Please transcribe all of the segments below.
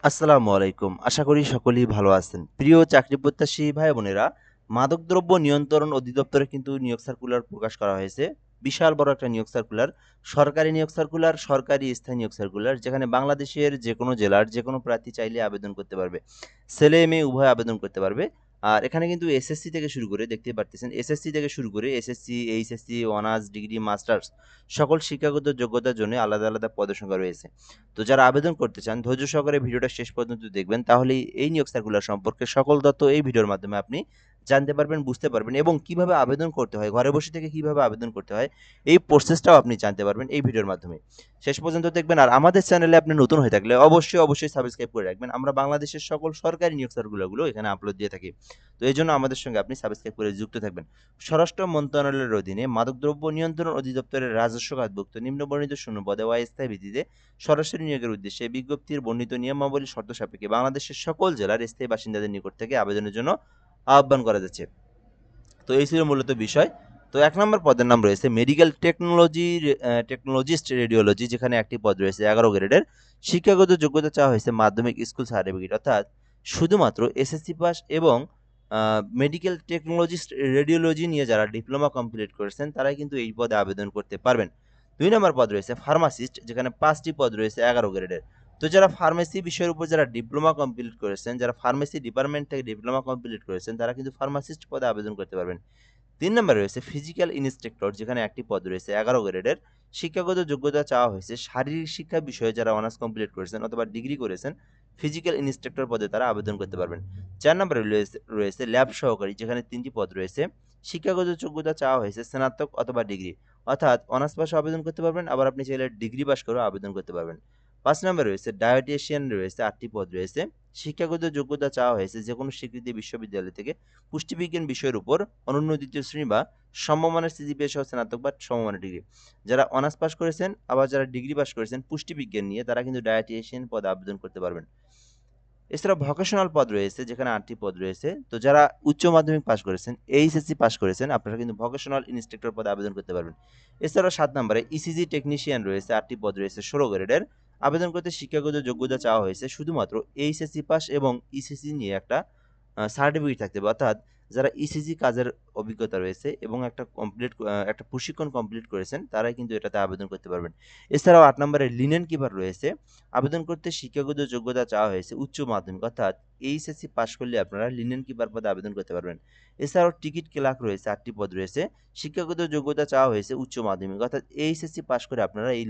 আসসালামু আলাইকুম। আশা করি সকলেই ভালো আছেন। প্রিয় চাকরি প্রত্যাশী ভাই বোনেরা, মাদকদ্রব্য নিয়ন্ত্রণ অধিদপ্তরে কিন্তু নিয়োগ সার্কুলার প্রকাশ করা হয়েছে। বিশাল বড় একটা নিয়োগ সার্কুলার। সরকারি নিয়োগ সার্কুলার, সরকারি স্থায়ী নিয়োগ সার্কুলার, যেখানে বাংলাদেশের যেকোনো জেলার যেকোনো প্রার্থী চাইলে আবেদন করতে পারবে। ছেলে মেয়ে উভয় আবেদন করতে পারবে। আর এখানে কিন্তু এসএসসি থেকে শুরু করে দেখতেই পারতেছেন, এসএসসি থেকে শুরু করে SSC, HSC, honours, degree, masters সকল শিক্ষাগত যোগ্যতার জন্য আলাদা, আলাদা পদের সংখ্যা রয়েছে। তো যারা আবেদন করতে চান ধৈর্য সহকারে ভিডিওটা শেষ পর্যন্ত দেখবেন, তাহলেই এই নিয়োগ সার্কুলার সম্পর্কে সকল তথ্য এই ভিডিওর মাধ্যমে আপনি জানতে পারবেন, বুঝতে পারবেন এবং কিভাবে আবেদন করতে হয়, ঘরে বসে থেকে কিভাবে আবেদন করতে হয় এই প্রসেসটাও আপনি জানতে পারবেন এই ভিডিওর মাধ্যমে। শেষ পর্যন্ত দেখবেন। আর আমাদের চ্যানেলে আপনি নতুন হয়ে থাকলে অবশ্যই সাবস্ক্রাইব করে রাখবেন। আমরা বাংলাদেশের সকল সরকারি নিয়োগ সার্কুলারগুলো এখানে আপলোড দিয়ে থাকি। তো এই জন্য আমাদের সঙ্গে আপনি সাবস্ক্রাইব করে যুক্ত থাকবেন। স্বরাষ্ট্র মন্ত্রণালয়ের অধীনে মাদকদ্রব্য নিয়ন্ত্রণ অধিদপ্তরের রাজস্ব খাতভুক্ত নিম্নবর্ণিত শূন্য পদে অস্থায়ী ভিত্তিতে সরাসরি নিয়োগের উদ্দেশ্যে বিজ্ঞপ্তির বর্ণিত নিয়মাবলী শর্ত সাপেক্ষে বাংলাদেশের সকল জেলার স্থায়ী বাসিন্দাদের নিকট থেকে আবেদনের জন্য আহ্বান করা যাচ্ছে। তো এই ছিল মূলত বিষয়। তো ১ নম্বর পদের নাম রয়েছে মেডিকেল টেকনোলজিস্ট রেডিওলজি, যেখানে একটি পদ রয়েছে ১১ গ্রেডের। শিক্ষাগত যোগ্যতা চাওয়া হয়েছে মাধ্যমিক স্কুল সার্টিফিকেট, অর্থাৎ শুধুমাত্র এসএসসি পাস এবং মেডিকেল টেকনোলজিস্ট রেডিওলজি নিয়ে যারা ডিপ্লোমা কমপ্লিট করেছেন তারাই কিন্তু এই পদে আবেদন করতে পারবেন। ২ নম্বর পদ রয়েছে ফার্মাসিস্ট, যেখানে ৫টি পদ রয়েছে ১১ গ্রেডের। তো যারা ফার্মেসি বিষয়ের উপর যারা ডিপ্লোমা কমপ্লিট করেছেন, যারা ফার্মেসি ডিপার্টমেন্ট থেকে ডিপ্লোমা কমপ্লিট করেছেন, তারা কিন্তু ফার্মাসিস্ট পদে আবেদন করতে পারবেন। ৩ নম্বরে রয়েছে ফিজিক্যাল ইন্সট্রাক্টর, যেখানে একটি পদ রয়েছে ১১ গ্রেডের। শিক্ষাগত যোগ্যতা চাওয়া হয়েছে শারীরিক শিক্ষা বিষয়ে যারা অনার্স কমপ্লিট করেছেন অথবা ডিগ্রি করেছেন, ফিজিক্যাল ইন্সট্রাক্টর পদে তারা আবেদন করতে পারবেন। ৪ নম্বরে রয়েছে ল্যাব সহকারী, যেখানে ৩টি পদ রয়েছে। শিক্ষাগত যোগ্যতা চাওয়া হয়েছে স্নাতক অথবা ডিগ্রি, অর্থাৎ অনার্স পাশে আবেদন করতে পারবেন, আবার আপনি চাইলে ডিগ্রি পাস করেও আবেদন করতে পারবেন। ৫ নম্বরে রয়েছে ডায়েটিশিয়ান, রয়েছে ৮টি পদ রয়েছে। শিক্ষাগত যোগ্যতা চাওয়া হয়েছে যেকোনো স্বীকৃতি বিশ্ববিদ্যালয় থেকে পুষ্টিবিজ্ঞান বিষয়ের উপর অনন্য দ্বিতীয় শ্রেণী বা সমমানের সিজিপিএ সহ স্নাতক বা সমমানের ডিগ্রি। যারা অনার্স পাস করেছেন আবার যারা ডিগ্রি পাস করেছেন পুষ্টিবিজ্ঞান নিয়ে, তারা কিন্তু ডায়েটিশিয়ান পদে আবেদন করতে পারবেন। এছাড়া ভোকেশনাল পদ রয়েছে, যেখানে ৮টি পদ রয়েছে। তো যারা উচ্চ মাধ্যমিক পাস করেছেন, এইচএসসি পাস করেছেন, আপনারা কিন্তু ভোকেশনাল ইন্সট্রাক্টর পদে আবেদন করতে পারবেন। এছাড়াও ৭ নম্বরে ইসিজি টেকনিশিয়ান রয়েছে, ৮টি পদ রয়েছে ১৬ গ্রেডের। আবেদন করতে শিক্ষাগত যোগ্যতা চাওয়া হয়েছে শুধুমাত্র এইচএসসি পাস এবং ইসিসি নিয়ে একটা সার্টিফিকেট থাকতে হবে, অর্থাৎ যারা ইসিজি কাজের অভিজ্ঞতা রয়েছে এবং একটা প্রশিক্ষণ কমপ্লিট করেছেন, তারাই কিন্তু এটাতে আবেদন করতে পারবেন। এছাড়াও ৮ নম্বরে লিনেন কিপার রয়েছে। আবেদন করতে শিক্ষাগত যোগ্যতা চাওয়া হয়েছে উচ্চ মাধ্যমিক, অর্থাৎ এইচএসসি পাস করলে আপনারা লিনেন কিপার পদে আবেদন করতে পারবেন। এছাড়াও টিকিট ক্লার্ক রয়েছে, ৮টি পদ রয়েছে। শিক্ষাগত যোগ্যতা চাওয়া হয়েছে উচ্চ মাধ্যমিক, অর্থাৎ এইচএসসি পাস করে আপনারা এই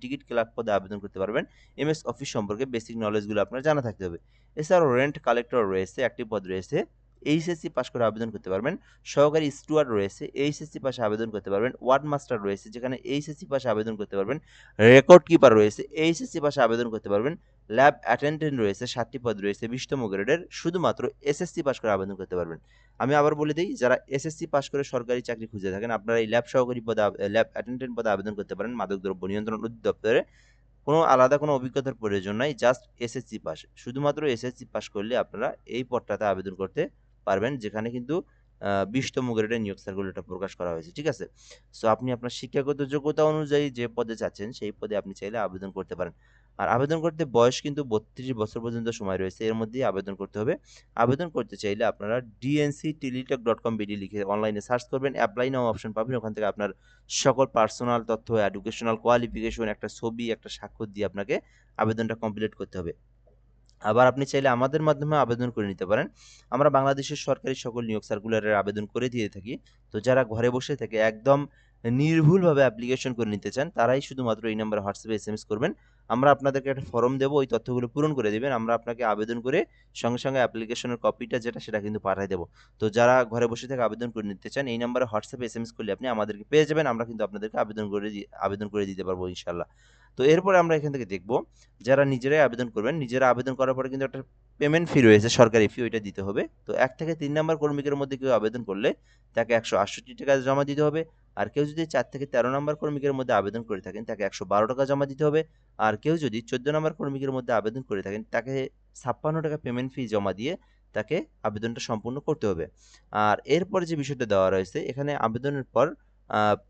টিকিট ক্লার্ক পদে আবেদন করতে পারবেন। এমএস অফিস সম্পর্কে বেসিক নলেজগুলো আপনার জানা থাকতে হবে। এছাড়াও রেন্ট কালেক্টর রয়েছে, একটি পদ রয়েছে। এইচএসসি পাস করে আবেদন করতে পারবেন। সহকারী স্টুয়ার্ড রয়েছে, এইচএসসি পাশে আবেদন করতে পারবেন। ওয়ার্ড মাস্টার রয়েছে, যেখানে এইচএসসি পাশে আবেদন করতে পারবেন। রেকর্ড কিপার রয়েছে, এইচএসসি পাশে আবেদন করতে পারবেন। ল্যাব অ্যাটেন্ডেন্ট রয়েছে, ৭টি পদ রয়েছে ২০তম গ্রেডের। শুধুমাত্র এসএসসি পাস করে আবেদন করতে পারবেন। আমি আবার বলে দেই, যারা এসএসসি পাস করে সরকারি চাকরি খুঁজে থাকেন, আপনারা এই ল্যাব সহকারী পদে ল্যাব অ্যাটেন্ডেন্ট পদে আবেদন করতে পারেন মাদকদ্রব্য নিয়ন্ত্রণ অধিদপ্তরে। কোনো আলাদা কোনো অভিজ্ঞতার প্রয়োজন নাই। Just SSC pass. শুধুমাত্র এসএসসি পাস করলে আপনারা এই পদটাতে আবেদন করতে পারবেন, যেখানে কিন্তু ২০তম গ্রেডের নিয়োগ সার্কুলারটা প্রকাশ করা হয়েছে। ঠিক আছে? সো আপনি আপনার শিক্ষাগত যোগ্যতা অনুযায়ী যে পদে চাচ্ছেন, সেই পদে আপনি চাইলে আবেদন করতে পারেন। আর আবেদন করতে বয়স কিন্তু ৩২ বছর পর্যন্ত সময় রয়েছে। এর মধ্যেই আবেদন করতে হবে। আবেদন করতে চাইলে আপনারা dncteletalk.com.bd লিখে অনলাইনে সার্চ করবেন। এপ্লাই নাও অপশন পাবেন। ওখান থেকে আপনার সকল পার্সোনাল তথ্য, এডুকেশনাল কোয়ালিফিকেশন, একটা ছবি, একটা স্বাক্ষর দিয়ে আপনাকে আবেদনটা কমপ্লিট করতে হবে। আবার আপনি চাইলে আমাদের মাধ্যমে আবেদন করে নিতে পারেন। আমরা বাংলাদেশের সরকারি সকল নিয়োগ সার্কুলারের আবেদন করে দিয়ে থাকি। তো যারা ঘরে বসে থেকে একদম নির্ভুলভাবে অ্যাপ্লিকেশন করে নিতে চান, তারাই শুধুমাত্র এই নম্বরে হোয়াটসঅ্যাপে এসএমএস করবেন। আমরা আপনাদেরকে একটা ফর্ম দেব, ওই তথ্যগুলো পূরণ করে দিবেন। আমরা আপনাকে আবেদন করে সঙ্গে অ্যাপ্লিকেশনের কপিটা যেটা, সেটা কিন্তু পাঠায় দেব। তো যারা ঘরে বসে থেকে আবেদন করে নিতে চান, এই নম্বরে হোয়াটসঅ্যাপে এসএমএস করলে আপনি আমাদেরকে পেয়ে যাবেন। আমরা কিন্তু আপনাদেরকে আবেদন করে দিতে পারবো ইনশাআল্লাহ। তো এরপরে আমরা এখান থেকে দেখব, যারা নিজেরাই আবেদন করবেন, নিজেরা আবেদন করার পরে কিন্তু একটা পেমেন্ট ফি রয়েছে, সরকারি ফি, ওইটা দিতে হবে। তো ১ থেকে ৩ নাম্বার কর্মীকের মধ্যে কেউ আবেদন করলে তাকে ৳১৬৮ জমা দিতে হবে। আর কেউ যদি ৪ থেকে ১৩ নাম্বার কর্মীকের মধ্যে আবেদন করে থাকেন, তাকে ৳১১২ জমা দিতে হবে। আর কেউ যদি ১৪ নাম্বার কর্মীকের মধ্যে আবেদন করে থাকেন, তাকে ৳৫৬ পেমেন্ট ফি জমা দিয়ে তাকে আবেদনটা সম্পূর্ণ করতে হবে। আর এরপরে যে বিষয়টা দেওয়া রয়েছে, এখানে আবেদনের পর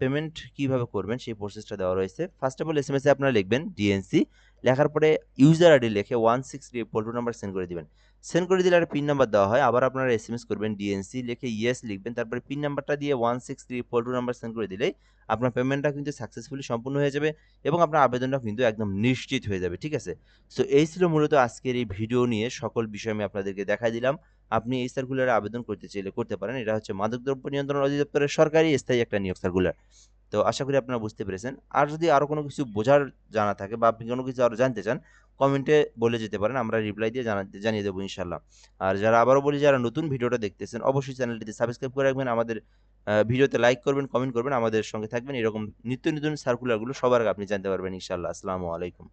পেমেন্ট কিভাবে করবেন সেই প্রসেসটা দেওয়া রয়েছে। ফার্স্ট অফ অল এসএমএস এ আপনারা লিখবেন ডিএনসি, লেখার পরে ইউজার আইডি লিখে 163 পোল্ট্রি নাম্বার সেন্ড করে দিবেন। সেন্ড করে দিলে একটা পিন নাম্বার দেওয়া হয়। আবার আপনারা এসএমএস করবেন ডিএনসি লিখে ইয়েস লিখবেন। তারপরে পিন নাম্বারটা দিয়ে 163 পোল্ট্রি নাম্বার সেন্ড করে দিলেই আপনার পেমেন্টটা কিন্তু সাকসেসফুলি সম্পূর্ণ হয়ে যাবে এবং আপনার আবেদনটা কিন্তু একদম নিশ্চিত হয়ে যাবে। ঠিক আছে? সো এই ছিল মূলত আজকের এই ভিডিও নিয়ে সকল বিষয় আমি আপনাদেরকে দেখাই দিলাম। আপনি এই সার্কুলারে আবেদন করতে চাইলে করতে পারেন। এটা হচ্ছে মাদকদ্রব্য নিয়ন্ত্রণ অধিদপ্তরের সরকারি স্থায়ী একটা নিয়োগ সার্কুলার। তো আশা করি আপনারা বুঝতে পেরেছেন। আর যদি আরো কোনো কিছু বোঝার জানা থাকে বা আপনি কোনো কিছু আরো জানতে চান, কমেন্টে বলে যেতে পারেন। আমরা রিপ্লাই দিয়ে জানিয়ে দেবো ইনশাআল্লাহ। আর যারা আবারও বলি যারা নতুন ভিডিওটা দেখতেছেন, অবশ্যই চ্যানেলটিতে সাবস্ক্রাইব করে রাখবেন। আমাদের ভিডিওতে লাইক করবেন, কমেন্ট করবেন, আমাদের সঙ্গে থাকবেন। এরকম নিত্য নতুন সার্কুলারগুলো সবার আগে আপনি জানতে পারবেন ইনশাআল্লাহ। আসসালামু আলাইকুম।